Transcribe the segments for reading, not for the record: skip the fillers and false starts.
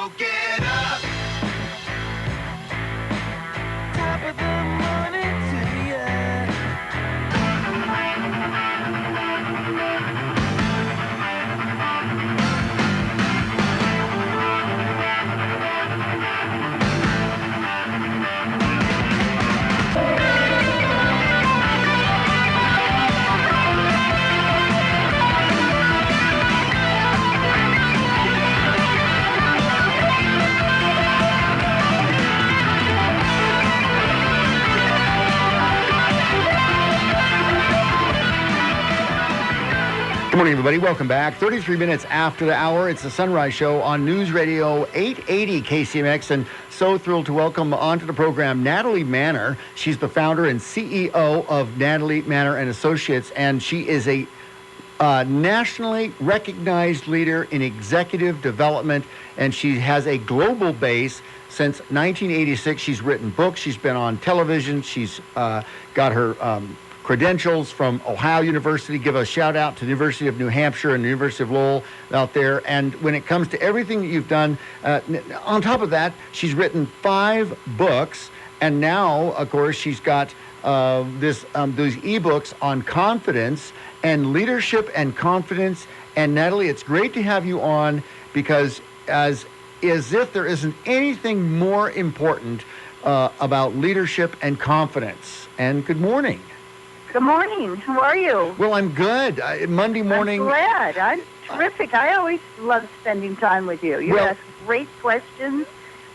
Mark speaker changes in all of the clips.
Speaker 1: So get up. Top of the morning to ya.
Speaker 2: Good morning, everybody. Welcome back. 33 minutes after the hour, it's the Sunrise Show on News Radio 880 KCMX, and so thrilled to welcome onto the program Natalie Manor. She's the founder and CEO of Natalie Manor and Associates, and she is a nationally recognized leader in executive development, and she has a global base. Since 1986, she's written books. She's been on television. She's got her credentials from Ohio University. Give a shout out to the University of New Hampshire and the University of Lowell out there. And when it comes to everything that you've done, on top of that, she's written 5 books. And now, of course, she's got these ebooks on confidence and leadership and confidence. And Natalie, it's great to have you on, because as if there isn't anything more important about leadership and confidence. And good morning.
Speaker 3: Good morning. How are you?
Speaker 2: Well, I'm good. Monday morning.
Speaker 3: I'm glad. I'm terrific. I always love spending time with you. You ask great questions.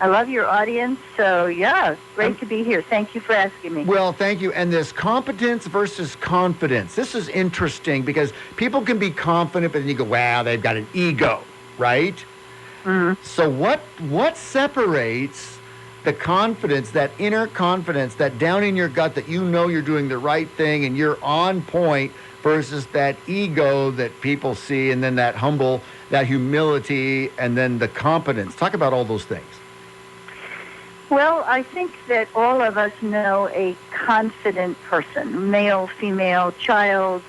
Speaker 3: I love your audience. So, yeah, great to be here. Thank you for asking me.
Speaker 2: Well, thank you. And this competence versus confidence, this is interesting, because people can be confident, but then you go, wow, they've got an ego, right?
Speaker 3: Mm-hmm.
Speaker 2: So what separates the confidence, that inner confidence, that down in your gut that you know you're doing the right thing and you're on point, versus that ego that people see, and then that humility, and then the competence? Talk about all those things.
Speaker 3: Well, I think that all of us know a confident person, male, female, child,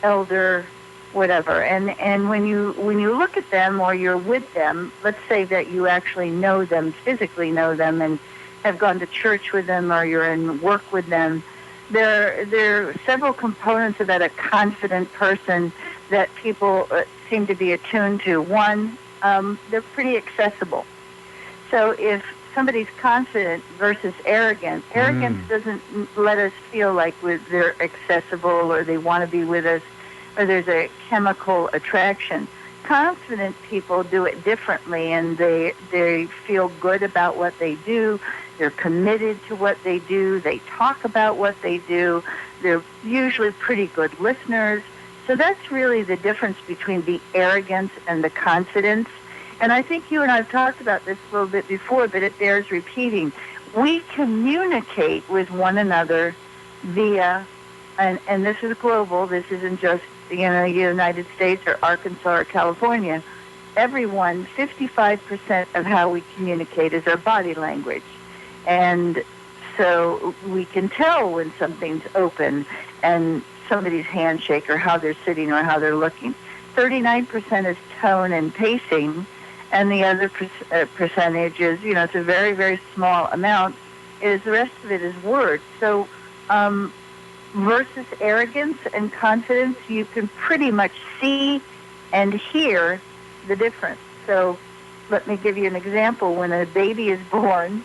Speaker 3: elder, whatever. And when you look at them, or you're with them, let's say that you actually know them, physically know them, and have gone to church with them, or you're in work with them, there are several components of that, a confident person, that people seem to be attuned to. One, they're pretty accessible. So if somebody's confident versus arrogant, arrogance doesn't let us feel like they're accessible, or they want to be with us, or there's a chemical attraction. Confident people do it differently, and they feel good about what they do. They're committed to what they do. They talk about what they do. They're usually pretty good listeners. So that's really the difference between the arrogance and the confidence. And I think you and I have talked about this a little bit before, but it bears repeating. We communicate with one another via, and this is global, this isn't just United States or Arkansas or California. Everyone, 55% of how we communicate is our body language. And so we can tell when something's open and somebody's handshake, or how they're sitting, or how they're looking. 39% is tone and pacing, and the other percentage is, it's a very, very small amount, is the rest of it is words. So, versus arrogance and confidence, you can pretty much see and hear the difference. So let me give you an example. When a baby is born,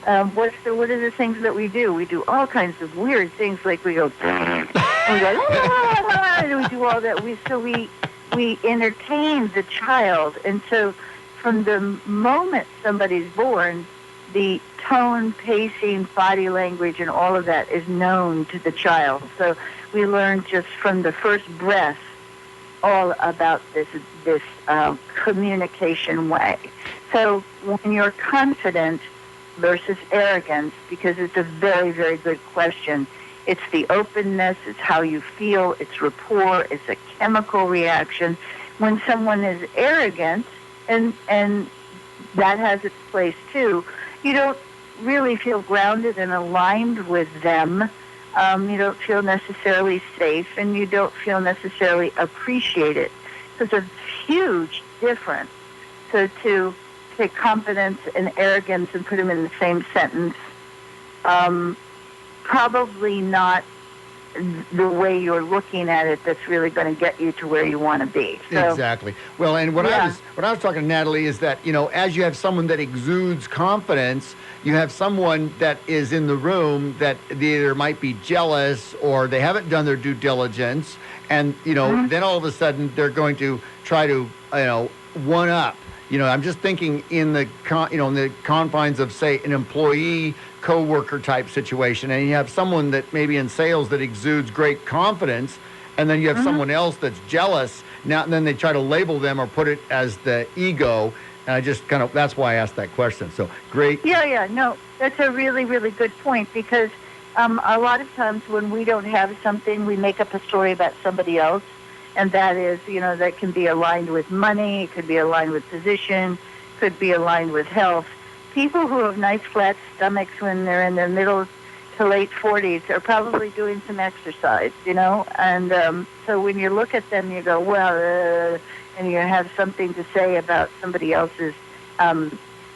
Speaker 3: what are the things that we do? We do all kinds of weird things, like we go, and we go, and we do all that. We entertain the child. And so from the moment somebody's born, the tone, pacing, body language, and all of that is known to the child. So we learn just from the first breath all about this communication way. So when you're confident versus arrogance, because it's a very, very good question, it's the openness, it's how you feel, it's rapport, it's a chemical reaction. When someone is arrogant, and that has its place too, you don't really feel grounded and aligned with them. You don't feel necessarily safe, and you don't feel necessarily appreciated. So it's a huge difference. So to take confidence and arrogance and put them in the same sentence. Probably not the way you're looking at it that's really going to get you to where you want to be. So,
Speaker 2: exactly. Well, and what I was talking to Natalie is that, as you have someone that exudes confidence, you have someone that is in the room that they either might be jealous or they haven't done their due diligence, and then all of a sudden they're going to try to one up. I'm just thinking in the in the confines of, say, an employee co-worker type situation, and you have someone that maybe in sales that exudes great confidence, and then you have someone else that's jealous. Now and then they try to label them or put it as the ego, and I just that's why I asked that question. So great.
Speaker 3: Yeah, no, that's a really, really good point, because a lot of times when we don't have something, we make up a story about somebody else, and that is, that can be aligned with money, it could be aligned with position, could be aligned with health. People who have nice flat stomachs when they're in their middle to late 40s are probably doing some exercise, and so when you look at them, you go, well, and you have something to say about somebody else's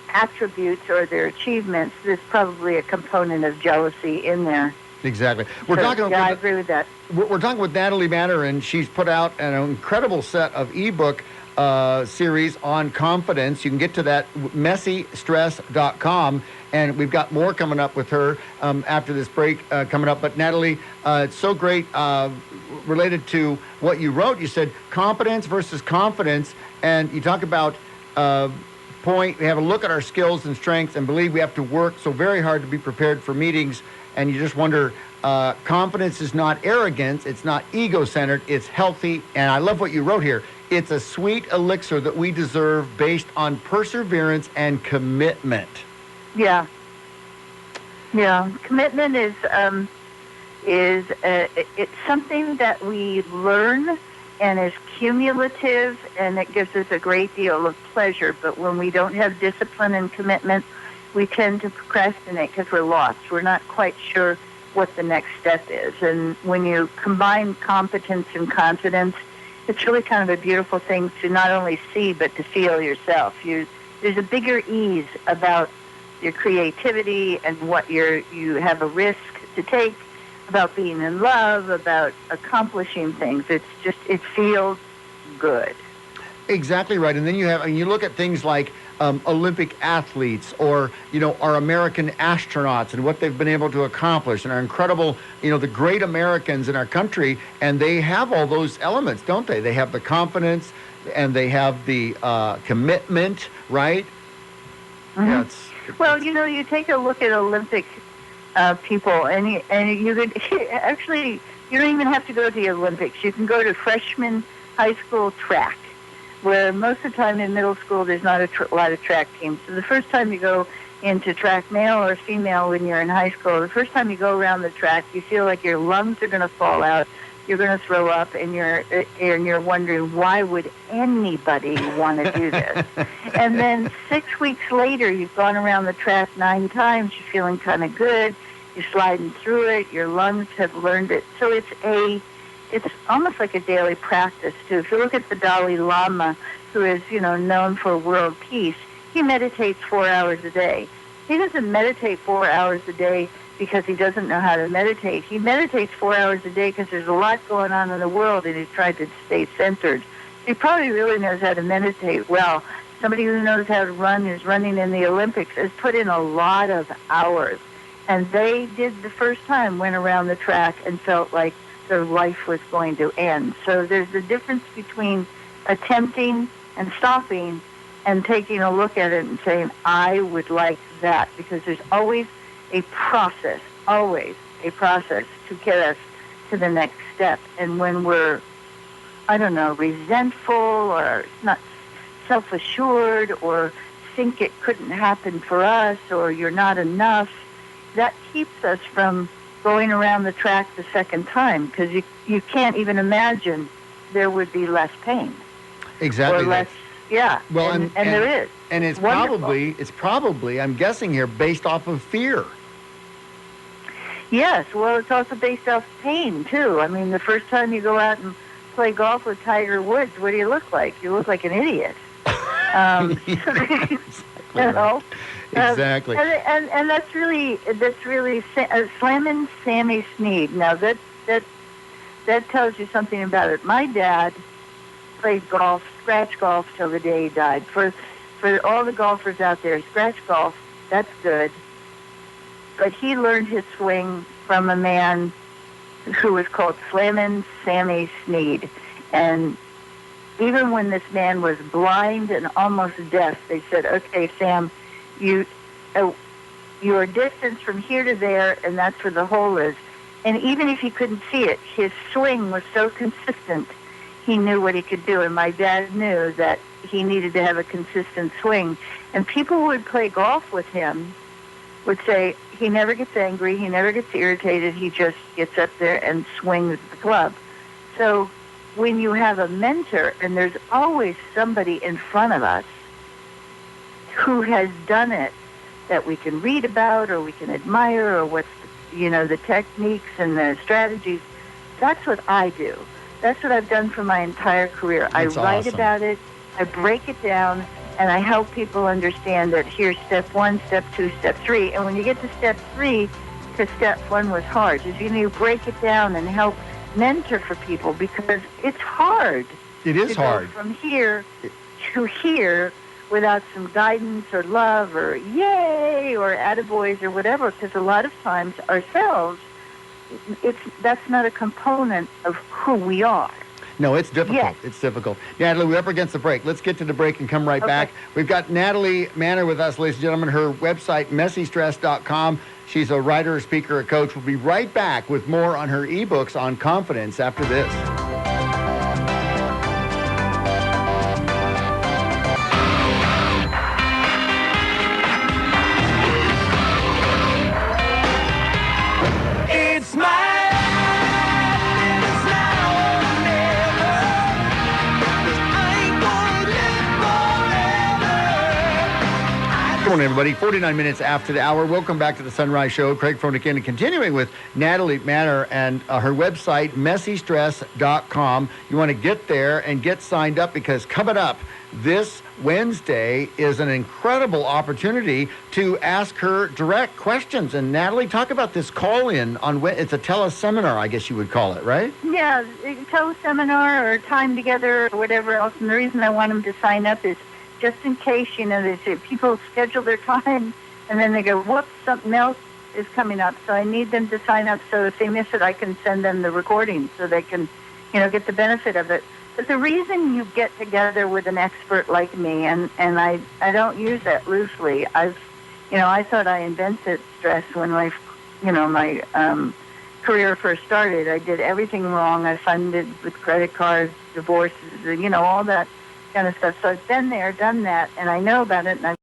Speaker 3: attributes or their achievements, there's probably a component of jealousy in there.
Speaker 2: Exactly.
Speaker 3: I agree with that.
Speaker 2: We're talking with Natalie Manor, and she's put out an incredible set of ebook series on confidence. You can get to that messystress.com, and we've got more coming up with her after this break coming up. But Natalie, it's so great related to what you wrote. You said competence versus confidence, and you talk about we have a look at our skills and strengths and believe we have to work so very hard to be prepared for meetings, and you just wonder, confidence is not arrogance, it's not ego-centered, it's healthy. And I love what you wrote here. It's a sweet elixir that we deserve based on perseverance and commitment. Yeah. Commitment is
Speaker 3: it's something that we learn and is cumulative, and it gives us a great deal of pleasure. But when we don't have discipline and commitment, we tend to procrastinate because we're lost. We're not quite sure what the next step is. And when you combine competence and confidence, it's really kind of a beautiful thing to not only see, but to feel yourself. There's a bigger ease about your creativity and what you have a risk to take, about being in love, about accomplishing things. It feels good.
Speaker 2: Exactly right. And then you look at things like Olympic athletes, or our American astronauts and what they've been able to accomplish, and our incredible, the great Americans in our country, and they have all those elements, don't they? They have the confidence and they have the commitment, right?
Speaker 3: Mm-hmm. Well, you take a look at Olympic people, and you could actually, you don't even have to go to the Olympics. You can go to freshman high school track, where most of the time in middle school there's not a lot of track teams. So the first time you go into track, male or female, when you're in high school, the first time you go around the track, you feel like your lungs are going to fall out, you're going to throw up, and you're wondering, why would anybody want to do this? And then 6 weeks later, you've gone around the track 9 times, you're feeling kind of good, you're sliding through it, your lungs have learned it. So it's almost like a daily practice, too. If you look at the Dalai Lama, who is, known for world peace, he meditates 4 hours a day. He doesn't meditate 4 hours a day because he doesn't know how to meditate. He meditates 4 hours a day because there's a lot going on in the world, and he's trying to stay centered. He probably really knows how to meditate well. Somebody who knows how to run, who's running in the Olympics, has put in a lot of hours. And they did the first time, went around the track and felt like their life was going to end. So there's a difference between attempting and stopping and taking a look at it and saying, I would like that, because there's always a process to get us to the next step. And when we're, resentful or not self-assured, or think it couldn't happen for us, or you're not enough, that keeps us from going around the track the second time, because you can't even imagine there would be less pain.
Speaker 2: Exactly.
Speaker 3: Or less, yeah.
Speaker 2: Well,
Speaker 3: and there is.
Speaker 2: And it's
Speaker 3: wonderful.
Speaker 2: probably, I'm guessing here, based off of fear.
Speaker 3: Yes, well, it's also based off pain, too. I mean, the first time you go out and play golf with Tiger Woods, what do you look like? You look like an idiot.
Speaker 2: exactly.
Speaker 3: You know?
Speaker 2: Exactly.
Speaker 3: And that's really Slammin' Sammy Sneed. Now that tells you something about it. My dad played golf, scratch golf, till the day he died. For all the golfers out there, scratch golf, that's good. But he learned his swing from a man who was called Slammin' Sammy Sneed. And even when this man was blind and almost deaf, they said, "Okay, Sam, you are distance from here to there, and that's where the hole is." And even if he couldn't see it, his swing was so consistent, he knew what he could do. And my dad knew that he needed to have a consistent swing. And people who would play golf with him would say, he never gets angry, he never gets irritated, he just gets up there and swings the club. So when you have a mentor, and there's always somebody in front of us who has done it that we can read about or we can admire, or what's, the techniques and the strategies, that's what I do. That's what I've done for my entire career.
Speaker 2: That's
Speaker 3: I write
Speaker 2: awesome.
Speaker 3: about it, I break it down, and I help people understand that here's step 1, step 2, step 3. And when you get to step 3, because step 1 was hard, is you break it down and help mentor for people, because it's hard.
Speaker 2: It is
Speaker 3: to
Speaker 2: hard.
Speaker 3: Go from here to here without some guidance or love or yay or attaboys or whatever, because a lot of times ourselves, that's not a component of who we are.
Speaker 2: No, it's difficult.
Speaker 3: Yes.
Speaker 2: It's difficult. Natalie, we're up against the break. Let's get to the break and come right back. We've got Natalie Manor with us, ladies and gentlemen. Her website, messystress.com. She's a writer, a speaker, a coach. We'll be right back with more on her ebooks on confidence after this.
Speaker 1: It's my life, and it's now or never. 'Cause I ain't gonna live forever.
Speaker 2: Good morning, everybody. 49 minutes after the hour. Welcome back to the Sunrise Show. Craig Froenick in, and continuing with Natalie Manor and her website, messystress.com. You want to get there and get signed up, because coming up this Wednesday is an incredible opportunity to ask her direct questions. And Natalie, talk about this call-in on it's a teleseminar, I guess you would call it, right?
Speaker 3: Yeah, a teleseminar or time together or whatever else. And the reason I want them to sign up is just in case, they say people schedule their time and then they go, whoops, something else is coming up. So I need them to sign up so if they miss it, I can send them the recording so they can, get the benefit of it. But the reason you get together with an expert like me, and I don't use that loosely. I thought I invented stress when my career first started. I did everything wrong. I funded with credit cards, divorces, all that kind of stuff. So I've been there, done that, and I know about it, and I've